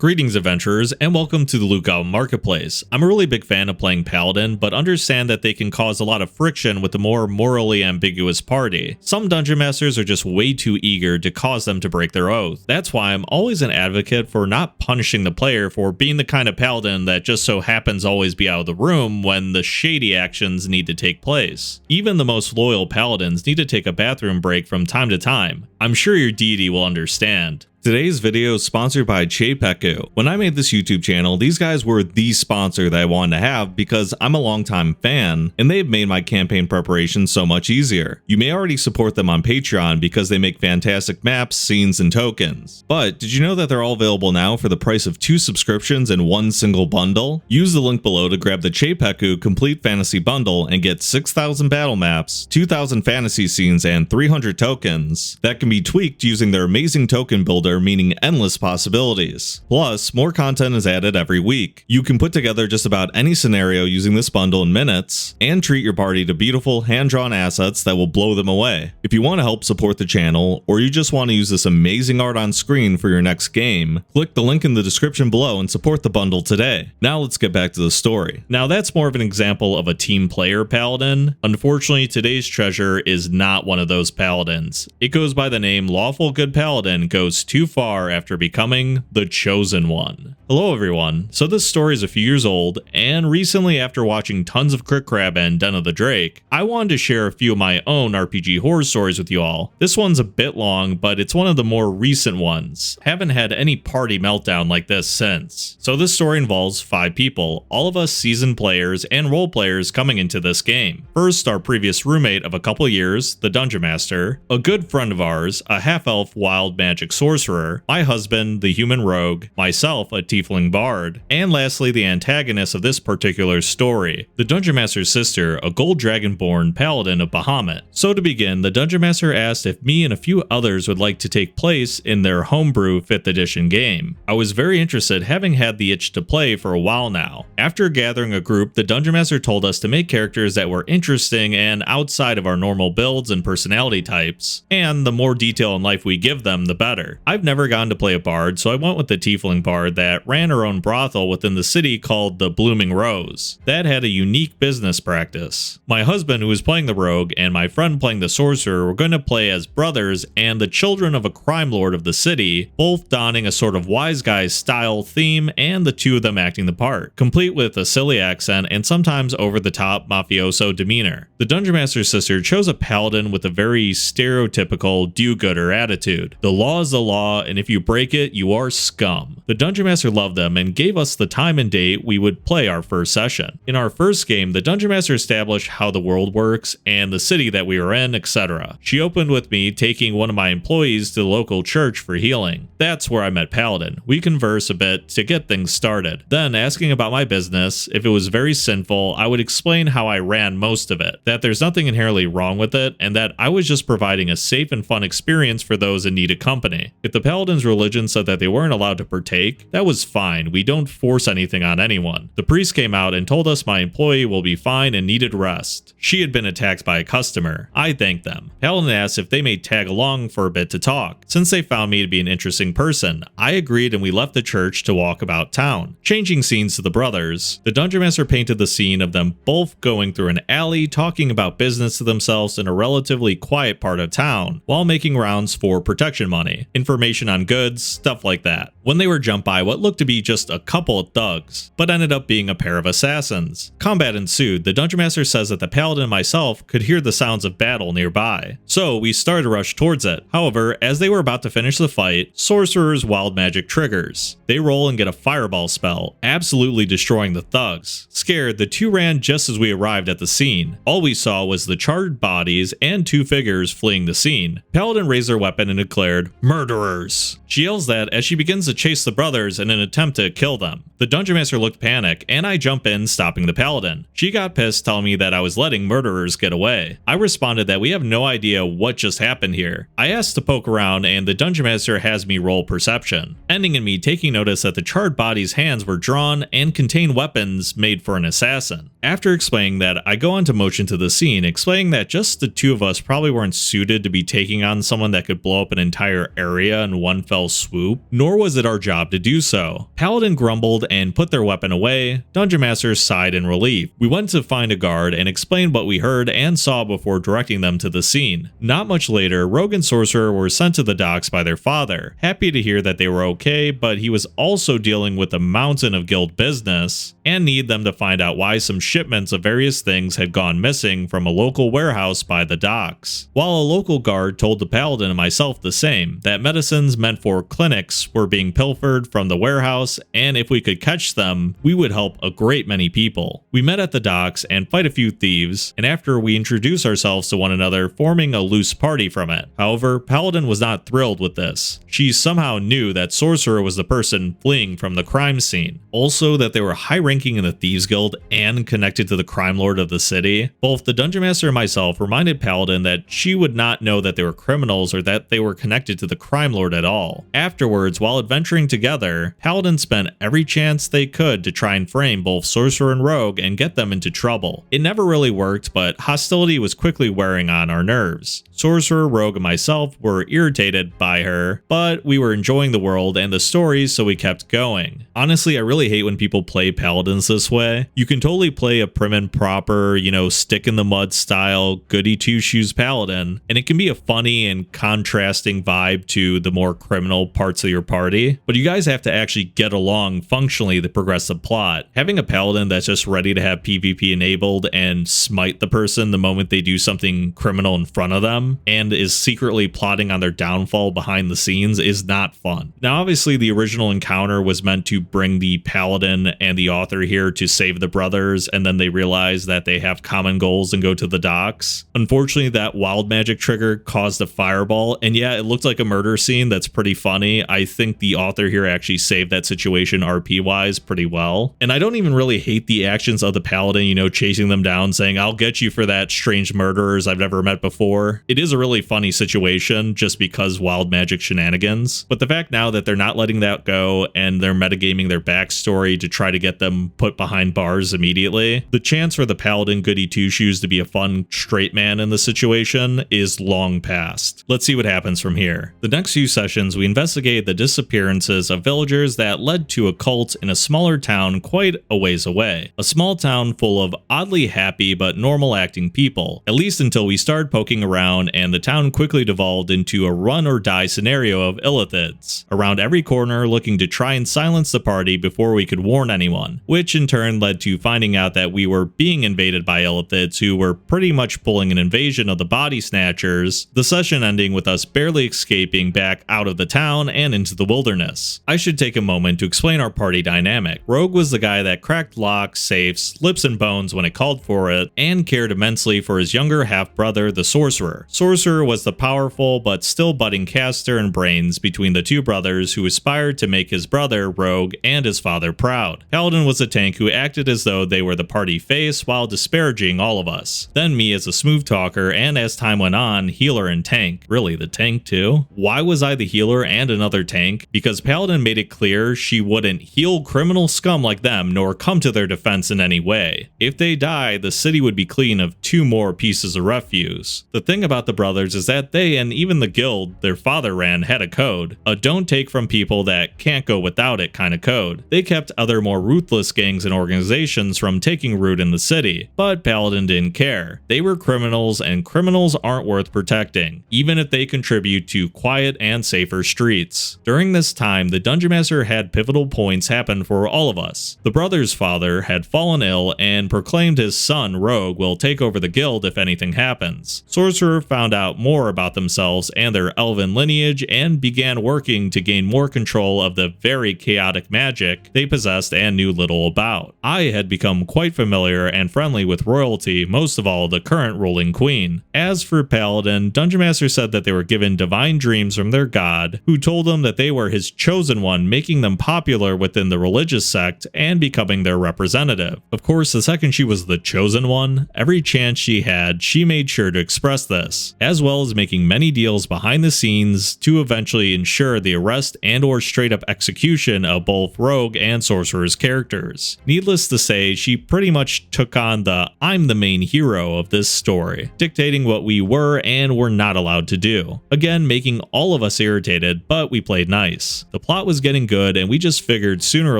Greetings adventurers, and welcome to the Loot Goblin Marketplace. I'm a really big fan of playing Paladin, but understand that they can cause a lot of friction with the more morally ambiguous party. Some dungeon masters are just way too eager to cause them to break their oath. That's why I'm always an advocate for not punishing the player for being the kind of Paladin that just so happens always be out of the room when the shady actions need to take place. Even the most loyal Paladins need to take a bathroom break from time to time. I'm sure your deity will understand. Today's video is sponsored by CZEPEKU. When I made this YouTube channel, these guys were the sponsor that I wanted to have because I'm a longtime fan, and they've made my campaign preparation so much easier. You may already support them on Patreon because they make fantastic maps, scenes, and tokens. But did you know that they're all available now for the price of 2 subscriptions in one single bundle? Use the link below to grab the CZEPEKU Complete Fantasy Bundle and get 6,000 battle maps, 2,000 fantasy scenes, and 300 tokens that can be tweaked using their amazing token builder, meaning endless possibilities. Plus, more content is added every week. You can put together just about any scenario using this bundle in minutes, and treat your party to beautiful hand-drawn assets that will blow them away. If you want to help support the channel, or you just want to use this amazing art on screen for your next game, click the link in the description below and support the bundle today. Now let's get back to the story. Now that's more of an example of a team player paladin. Unfortunately, today's treasure is not one of those paladins. It goes by the name Lawful Good Paladin Goes Too Far after becoming the Chosen One. Hello everyone, so this story is a few years old, and recently after watching tons of Crit Crab and Den of the Drake, I wanted to share a few of my own RPG horror stories with you all. This one's a bit long, but it's one of the more recent ones. Haven't had any party meltdown like this since. So this story involves 5 people, all of us seasoned players and role players coming into this game. First, our previous roommate of a couple years, the Dungeon Master, a good friend of ours, a half-elf wild magic sorcerer, my husband, the human rogue, myself, a tiefling bard, and lastly the antagonist of this particular story, the Dungeon Master's sister, a gold dragon-born paladin of Bahamut. So to begin, the Dungeon Master asked if me and a few others would like to take place in their homebrew 5th edition game. I was very interested, having had the itch to play for a while now. After gathering a group, the Dungeon Master told us to make characters that were interesting and outside of our normal builds and personality types, and the more detail in life we give them, the better. I've never gone to play a bard, so I went with the tiefling bard that ran her own brothel within the city called the Blooming Rose. That had a unique business practice. My husband, who was playing the rogue, and my friend playing the sorcerer were going to play as brothers and the children of a crime lord of the city, both donning a sort of wise guy style theme, and the two of them acting the part, complete with a silly accent and sometimes over-the-top mafioso demeanor. The Dungeon Master's sister chose a paladin with a very stereotypical do-gooder attitude. The law is the law, and if you break it, you are scum. The Dungeon Master loved them and gave us the time and date we would play our first session. In our first game, the Dungeon Master established how the world works and the city that we were in, etc. She opened with me taking one of my employees to the local church for healing. That's where I met Paladin. We conversed a bit to get things started. Then, asking about my business, if it was very sinful, I would explain how I ran most of it, that there's nothing inherently wrong with it, and that I was just providing a safe and fun experience for those in need of company. If the Paladin's religion said that they weren't allowed to partake, that was fine. We don't force anything on anyone. The priest came out and told us my employee will be fine and needed rest. She had been attacked by a customer. I thanked them. Paladin asked if they may tag along for a bit to talk. Since they found me to be an interesting person, I agreed and we left the church to walk about town. Changing scenes to the brothers, the Dungeon Master painted the scene of them both going through an alley talking about business to themselves in a relatively quiet part of town, while making rounds for protection money, information on goods, stuff like that, when they were jumped by what looked to be just a couple of thugs, but ended up being a pair of assassins. Combat ensued. The Dungeon Master says that the Paladin and myself could hear the sounds of battle nearby, so we started to rush towards it. However, as they were about to finish the fight, Sorcerer's wild magic triggers. They roll and get a fireball spell, absolutely destroying the thugs. Scared, the two ran just as we arrived at the scene. All we saw was the charred bodies and 2 figures fleeing the scene. Paladin raised her weapon and declared, "Murderers!" She yells that as she begins to chase the brothers in an attempt to kill them. The Dungeon Master looked panicked, and I jump in, stopping the Paladin. She got pissed, telling me that I was letting murderers get away. I responded that we have no idea what just happened here. I asked to poke around, and the Dungeon Master has me roll perception, ending in me taking notice that the charred body's hands were drawn and contained weapons made for an assassin. After explaining that, I go on to motion to the scene, explaining that just the two of us probably weren't suited to be taking on someone that could blow up an entire area in one fell swoop, nor was it our job to do so. Paladin grumbled and put their weapon away. Dungeon Master sighed in relief. We went to find a guard and explained what we heard and saw before directing them to the scene. Not much later, Rogue and Sorcerer were sent to the docks by their father, happy to hear that they were okay, but he was also dealing with a mountain of guild business and need them to find out why some shipments of various things had gone missing from a local warehouse by the docks. While a local guard told the Paladin and myself the same, that medicines meant for clinics were being pilfered from the warehouse, and if we could catch them, we would help a great many people. We met at the docks and fight a few thieves, and after we introduced ourselves to one another, forming a loose party from it. However, Paladin was not thrilled with this. She somehow knew that Sorcerer was the person fleeing from the crime scene. Also, that they were high-ranking in the Thieves Guild and connected to the crime lord of the city. Both the Dungeon Master and myself reminded Paladin that she would not know that they were criminals or that they were connected to the crime lord at all. Afterwards, while adventuring together, Paladin spent every chance they could to try and frame both Sorcerer and Rogue and get them into trouble. It never really worked, but hostility was quickly wearing on our nerves. Sorcerer, Rogue, and myself were irritated by her, but we were enjoying the world and the stories, so we kept going. Honestly, I really hate when people play Paladins this way. You can totally play a prim and proper, stick in the mud style, goody two-shoes Paladin, and it can be a funny and contrasting vibe to the more criminal parts of your party, but you guys have to actually get along functionally to progress the plot. Having a Paladin that's just ready to have PvP enabled and smite the person the moment they do something criminal in front of them, and is secretly plotting on their downfall behind the scenes is not fun. Now, obviously, the original encounter was meant to bring the Paladin and the author here to save the brothers, and then they realize that they have common goals and go to the docks. Unfortunately, that wild magic trigger caused a fireball, and yeah, it looked like a murder scene. That's pretty funny. I think the author here actually saved that situation RP-wise pretty well. And I don't even really hate the actions of the Paladin, chasing them down, saying, "I'll get you for that, strange murderers I've never met before." It is a really funny situation just because wild magic shenanigans. But the fact now that they're not letting that go and they're metagaming their backstory to try to get them put behind bars immediately, the chance for the Paladin goody two-shoes to be a fun straight man in the situation is long past. Let's see what happens from here. The next few sessions, we investigate the disappearances of villagers that led to a cult in a smaller town quite a ways away. A small town full of oddly happy but normal acting people, at least until we started poking around and the town quickly devolved into a run or die scenario of illithids around every corner looking to try and silence the party before we could warn anyone, which in turn led to finding out that we were being invaded by illithids who were pretty much pulling an invasion of the body snatchers, the session ending with us barely escaping back out of the town and into the wilderness. I should take a moment to explain our party dynamic. Rogue was the guy that cracked locks, safes, lips and bones when it called for it, and cared immensely for his younger half-brother, the Sorcerer. Sorcerer was the powerful but still budding caster and brains between the two brothers who aspired to make his brother, Rogue, and his father proud. Paladin was a tank who acted as though they were the party face while disparaging all of us. Then me as a smooth talker, and as time went on, healer and tank. Really, the tank too? Why was I the healer and another tank? Because Paladin made it clear she wouldn't heal criminal scum like them nor come to their defense in any way. If they die, the city would be clean of 2 more pieces of refuse. The thing about the brothers is that they and even the guild their father ran had a code. A don't take from people that can't go without it kind of code. They kept other more ruthless gangs and organizations from taking root in the city, but Paladin didn't care. They were criminals, and criminals aren't worth protecting, even if they contribute to quiet and safer streets. During this time, the Dungeon Master had pivotal points happen for all of us. The brother's father had fallen ill and proclaimed his son, Rogue, will take over the guild if anything happens. Sorcerer found out more about themselves and their elven lineage and began working to gain more control of the very chaotic magic they possessed and knew little about. I had become quite familiar and friendly with royalty, most of all the current ruling queen. As for Paladin, Dungeon Master said that they were given divine dreams from their god, who told them that they were his chosen one, making them popular within the religious sect and becoming their representative. Of course, the second she was the chosen one, every chance she had, she made sure to express this, as well as making many deals behind the scenes to eventually ensure the arrest and or straight up execution of both Rogue and Sorcerer's characters. Needless to say, she pretty much took on the I'm the main hero of this story, dictating what we were and were not allowed to do. Again, making all of us irritated, but we played nice. The plot was getting good and we just figured sooner or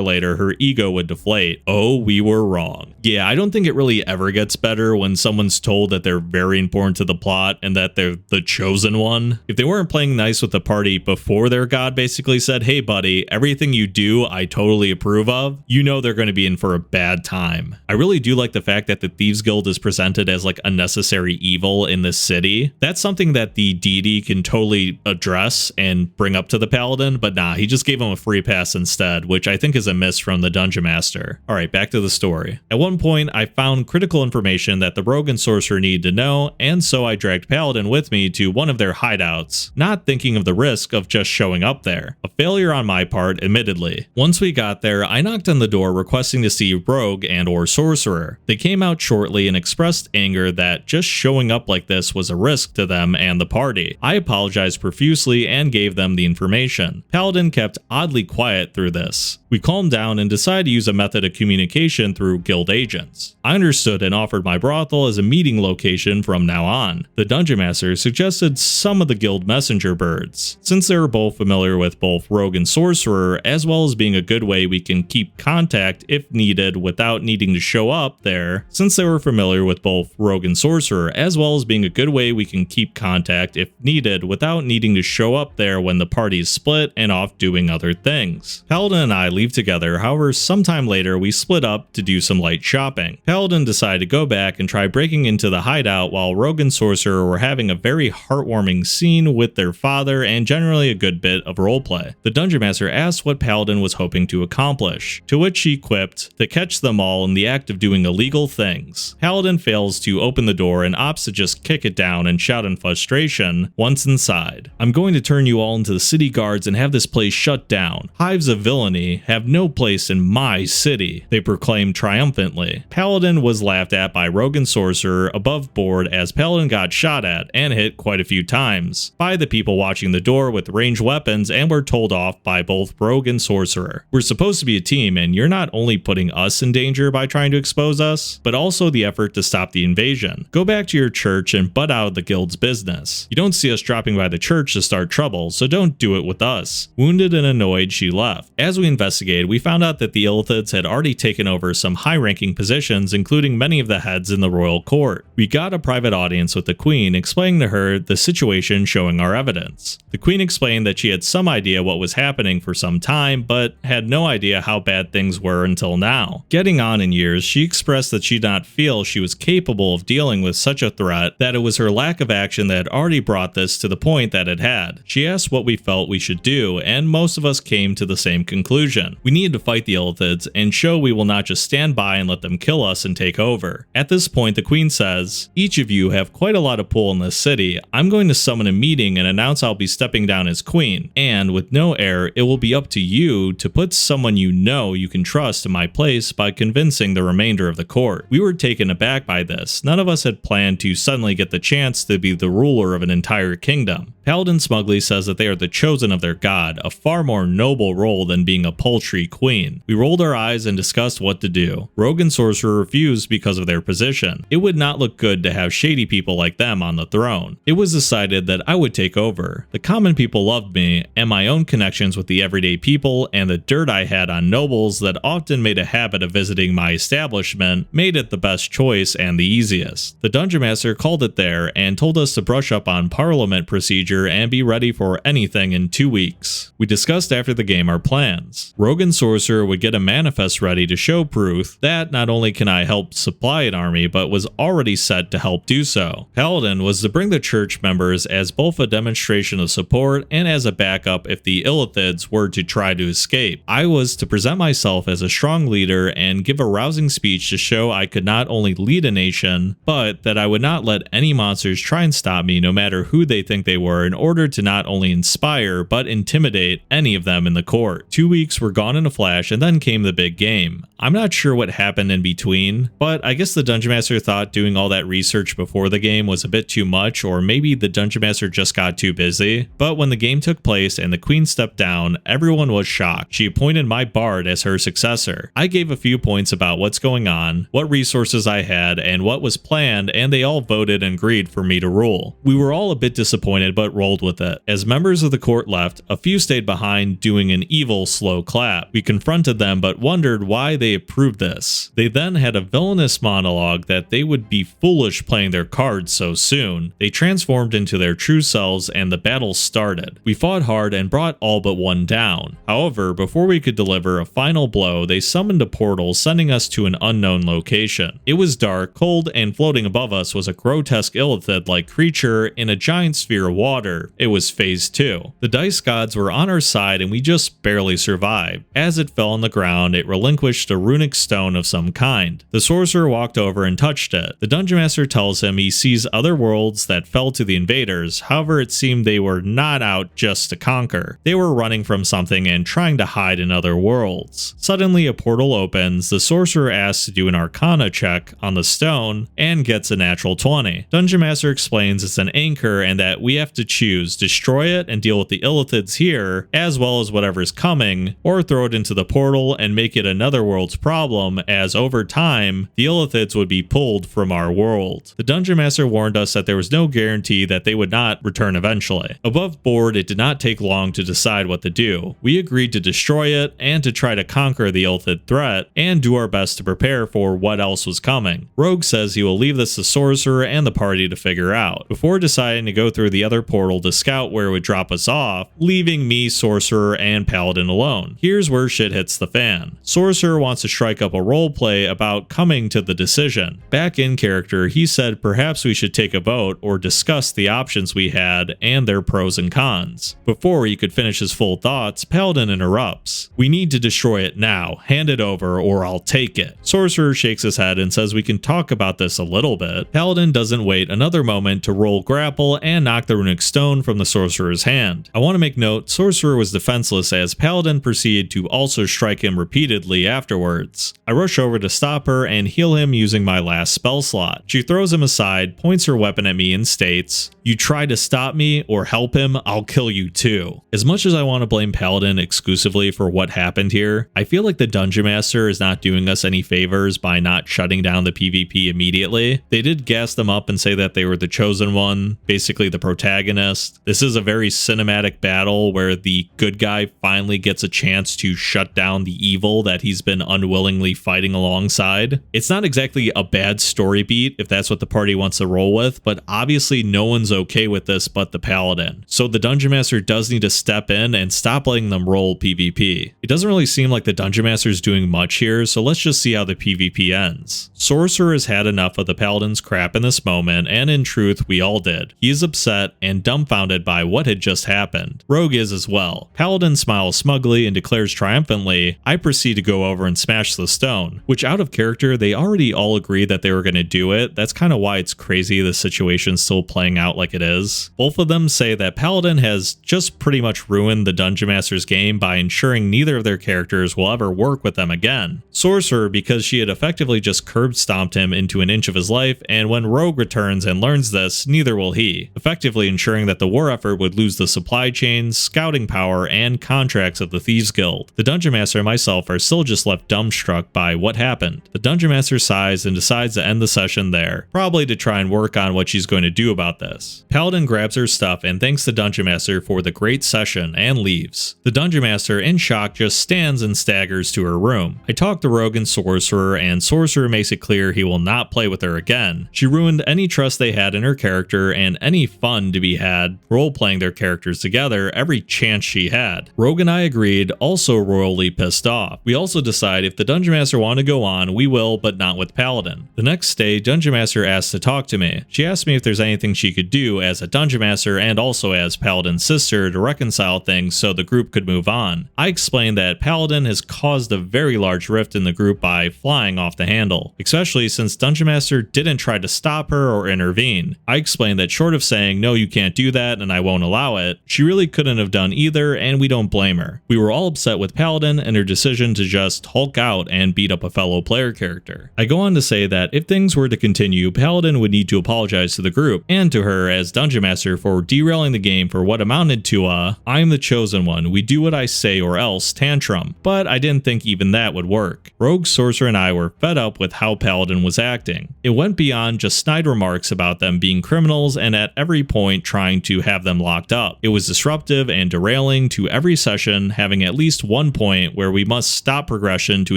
later her ego would deflate. Oh, we were wrong. Yeah, I don't think it really ever gets better when someone's told that they're very important to the plot and that they're the chosen one. If they weren't playing nice with the party before their god basically said, hey buddy, everything you do I totally approve of, you know they're going to be in for a bad time. I really do like the fact that the Thieves Guild is presented as like a necessary evil in this city. That's something that the deity can totally address and bring up to the Paladin, but nah, he just gave him a free pass instead, which I think is a miss from the Dungeon Master. Alright, back to the story. At one point, I found critical information that the rogue and sorcerer needed to know, and so I dragged Paladin with me to one of their hideouts, not thinking of the risk of just showing up there. A failure on my part, admittedly. Once we got there, I knocked on the door requesting to see rogue and or sorcerer. They came out shortly and expressed anger that just showing up like this was a risk to them and the party. I apologized profusely and gave them the information. Paladin kept oddly quiet through this. We calmed down and decided to use a method of communication through guild agents. I understood and offered my brothel as a meeting location from now on. The Dungeon Master suggested some of the guild messenger birds, since they were both familiar with both rogue and sorcerer, as well as being a good way we can keep contact if needed without needing to show up there, since they were familiar with both rogue and sorcerer, as well as being a good way we can keep contact if needed without needing to show up there when the party is split and off doing other things. Paladin and I leave together, however, sometime later we split up to do some light shopping. Paladin decided to go back and try breaking into the hideout while rogue and sorcerer were having a very heartwarming scene with their father and generally a good bit of roleplay. The Dungeon Master asked what Paladin was hoping to accomplish, to which she quipped to catch them all in the act of doing illegal things. Paladin fails to open the door and opts to just kick it down and shout in frustration once inside. I'm going to turn you all into the city guards and have this place shut down. Hives of villainy have no place in my city, they proclaimed triumphantly. Paladin was laughed at by rogue and sorcerer above board as Paladin got shot at and hit quite a few times by the people watching the door with ranged weapons and were told off by both rogue and sorcerer. We're supposed to be a team and you're not only putting us in danger by trying to expose us, but also the effort to stop the invasion. Go back to your church and butt out of the guild's business. You don't see us dropping by the church to start trouble, so don't do it with us. Wounded and annoyed, she left. As we investigated, we found out that the Illithids had already taken over some high-ranking positions, including many of the heads in the royal court. We got a private audience with the queen, explaining to her the situation, showing our evidence. The queen explained that she had some idea what was happening for some time, but had no idea how bad things were until now. Getting on in years, she expressed that she did not feel she was capable of dealing with such a threat, that it was her lack of action that had already brought this to the point that it had. She asked what we felt we should do, and most of us came to the same conclusion. We needed to fight the Illithids and show we will not just stand by and let them kill us and take over. At this point, the queen says, each of you have quite a lot of pull in this city. I'm going to summon a meeting and announce I'll be stepping down as queen, and with no heir, it will be up to you to put someone you know you can trust in my place by convincing the remainder of the court. We were taken aback by this. None of us had planned to suddenly get the chance to be the ruler of an entire kingdom. Paladin smugly says that they are the chosen of their god, a far more noble role than being a paltry queen. We rolled our eyes and discussed what to do. Rogue and sorcerer refused because of their position. It would not look good to have shady people like them on the throne. It was decided that I would take over. The common people loved me, and my own connections with the everyday people and the dirt I had on nobles that often made a habit of visiting my establishment made it the best choice and the easiest. The Dungeon Master called it there and told us to brush up on parliament procedure and be ready for anything in 2 weeks. We discussed after the game our plans. Rogue and sorcerer would get a manifest ready to show proof that not only can I help supply an army, but was already set to help do so. Paladin was to bring the church members as both a demonstration of support and as a backup if the Illithids were to try to escape. I was to present myself as a strong leader and give a rousing speech to show I could not only lead a nation, but that I would not let any monsters try and stop me no matter who they think they were, in order to not only inspire but intimidate any of them in the court. 2 weeks were gone in a flash, and then came the big game. I'm not sure what happened in between, but I guess the Dungeon Master thought doing all that research before the game was a bit too much, or maybe the Dungeon Master just got too busy. But when the game took place and the queen stepped down, everyone was shocked. She appointed my bard as her successor. I gave a few points about what's going on, what resources I had, and what was planned, and they all voted and agreed for me to rule. We were all a bit disappointed but rolled with it. As members of the court left, a few stayed behind doing an evil slow clap. We confronted them but wondered why they approved this. They then had a villainous monologue that they would be foolish playing their cards so soon. They transformed into their true selves and the battle started. We fought hard and brought all but one down. However, before we could deliver a final blow, they summoned a portal sending us to an unknown location. It was dark, cold, and floating above us was a grotesque illithid-like creature in a giant sphere of water. It was phase 2. The dice gods were on our side and we just barely survived. As it fell on the ground, it relinquished a runic stone of some kind. The sorcerer walked over and touched it. The dungeon master tells him he sees other worlds that fell to the invaders, however it seemed they were not out just to conquer. They were running from something and trying to hide in other worlds. Suddenly a portal opens, the sorcerer asks to do an arcana check on the stone and gets a natural 20. Dungeon master explains it's an anchor and that we have to choose destroy it and deal with the illithids here as well as whatever's coming, or throw it into the portal and make it another world's problem, as over time the illithids would be pulled from our world. The dungeon master warned us that there was no guarantee that they would not return eventually. Above board, it did not take long to decide what to do. We agreed to destroy it and to try to conquer the illithid threat and do our best to prepare for what else was coming. Rogue says he will leave this to sorcerer and the party to figure out, before deciding to go through the other portal to scout where it would drop us off, leaving me, sorcerer, and paladin alone. Here's where shit hits the fan. Sorcerer wants to strike up a roleplay about coming to the decision. Back in character, he said perhaps we should take a vote or discuss the options we had and their pros and cons. Before he could finish his full thoughts, Paladin interrupts. We need to destroy it now. Hand it over or I'll take it. Sorcerer shakes his head and says we can talk about this a little bit. Paladin doesn't wait another moment to roll grapple and knock the runic stone from the sorcerer's hand. I want to make note, sorcerer was defenseless as Paladin proceeded to also strike him repeatedly afterwards. I rush over to stop her and heal him using my last spell slot. She throws him aside, points her weapon at me and states, "You try to stop me or help him, I'll kill you too." As much as I want to blame Paladin exclusively for what happened here, I feel like the dungeon master is not doing us any favors by not shutting down the PvP immediately. They did gas them up and say that they were the chosen one, basically the protagonist. This is a very cinematic battle where the good guy finally gets a chance to shut down the evil that he's been unwillingly fighting alongside. It's not exactly a bad story beat if that's what the party wants to roll with, but obviously no one's okay with this but the paladin. So the dungeon master does need to step in and stop letting them roll PvP. It doesn't really seem like the dungeon master is doing much here, so let's just see how the PvP ends. Sorcerer has had enough of the paladin's crap in this moment, and in truth we all did. He is upset and dumbfounded by what had just happened. Rogue is as well. Paladin smiles smugly and declares triumphantly, I proceed to go over and smash the stone, which out of character they already all agreed that they were going to do it. That's kind of why it's crazy the situation's still playing out like it is. Both of them say that Paladin has just pretty much ruined the dungeon master's game by ensuring neither of their characters will ever work with them again. Sorcerer because she had effectively just curb stomped him into an inch of his life, and when Rogue returns and learns this, neither will he, effectively ensuring that the war effort would lose the supply chains, scouting power, and contracts of the Thieves Guild. The dungeon master and myself are still just left dumbstruck by what happened. The dungeon master sighs and decides to end the session there, probably to try and work on what she's going to do about this. Paladin grabs her stuff and thanks the dungeon master for the great session and leaves. The dungeon master, in shock, just stands and staggers to her room. I talk to Rogue and Sorcerer, and Sorcerer makes it clear he will not play with her again. She ruined any trust they had in her character and any fun to be had role-playing their characters together every chance she had. Rogue and I agreed, also royally pissed off. We also decide if the dungeon master want to go on, we will, but not with Paladin. The next day, dungeon master asks to talk to me. She asked me if there's anything she could do as a dungeon master and also as Paladin's sister to reconcile things so the group could move on. I explained that Paladin has caused a very large rift in the group by flying off the handle, especially since dungeon master didn't try to stop her or intervene. I explained that short of saying no you can't do that and I won't allow it, she really couldn't have done either and we don't blame her. We were all upset with Paladin and her decision to just hulk out and beat up a fellow player character. I go on to say that if things were to continue, Paladin would need to apologize to the group and to her as dungeon master for derailing the game for what amounted to a "I'm the chosen one, we do what I say or else" tantrum, but I didn't think even that would work. Rogue Sorcerer and I were fed up with how Paladin was acting. It went beyond just snide remarks about them being criminals and at every point trying to have them locked up. It was disruptive and derailing to every session, having at least one point where we must stop progression to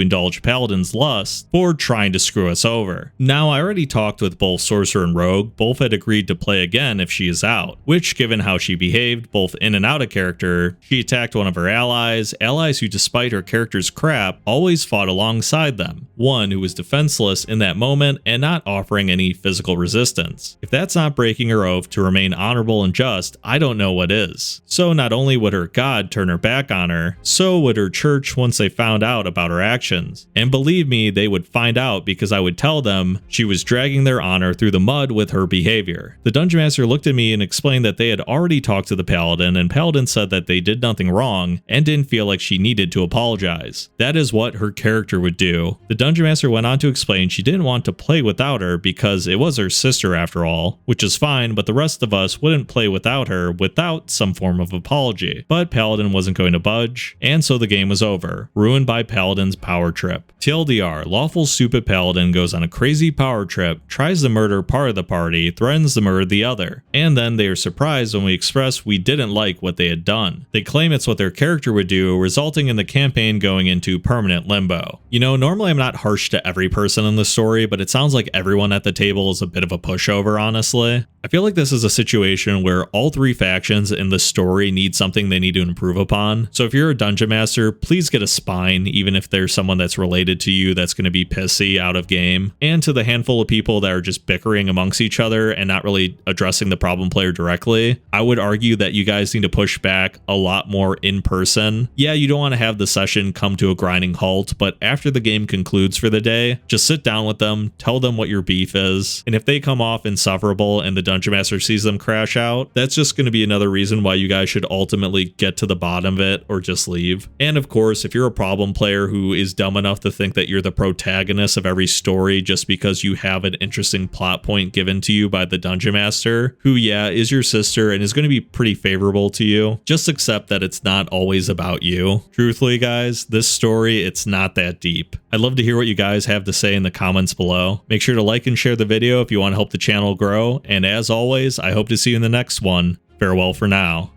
indulge Paladin's lust for trying to screw us over. Now, I already talked with both Sorcerer and Rogue. Both had agreed to play again if she is out, which, given how she behaved both in and out of character, she attacked one of her allies who, despite her character's crap, always fought alongside them, one who was defenseless in that moment and not offering any physical resistance. If that's not breaking her oath to remain honorable and just, I don't know what is. So not only would her god turn her back on her, so would her church once they found out about her actions. And believe me, they would find out because I would tell them she was dragging their honor through the mud with her behavior. The Dungeon Master looked at me and explained that they had already talked to the Paladin, and Paladin said that they did nothing wrong and didn't feel like she needed to apologize. That is what her character would do. The Dungeon Master went on to explain she didn't want to play without her because it was her sister after all, which is fine, but the rest of us wouldn't play without her without some form of apology. But Paladin wasn't going to budge, and so the game was over, ruined by Paladin's power trip. TLDR, lawful stupid Paladin goes on a crazy power trip, tries to murder part of the party, threatens to murder the other, and then they are surprised when we express we didn't like what they had done. They claim it's what their character would do, resulting in the campaign going into permanent limbo. You know, normally I'm not harsh to every person in the story, but it sounds like everyone at the table is a bit of a pushover, honestly. I feel like this is a situation where all three factions in the story need something they need to improve upon. So if you're a Dungeon Master, please get a spine, even if there's someone that's related to you that's going to be pissy out of game. And to the handful of people that are just bickering amongst each other and not really addressing the problem player directly, I would argue that you guys need to push back a lot more in person. Yeah, you don't want to have the session come to a grinding halt, but after the game concludes for the day, just sit down with them, tell them what your beef is, and if they come off insufferable and the Dungeon Master sees them crash out, that's just going to be another reason why you guys should ultimately get to the bottom of it or just leave. And of course, if you're a problem player who is dumb enough to think that you're the protagonist of every story just because you have an interesting plot point given to you by the Dungeon Master, who, yeah, is your sister and is going to be pretty favorable to you, just accept that it's not always about you. Truthfully, guys, this story, it's not that deep. I'd love to hear what you guys have to say in the comments below. Make sure to like and share the video if you want to help the channel grow, and as always, I hope to see you in the next one. Farewell for now.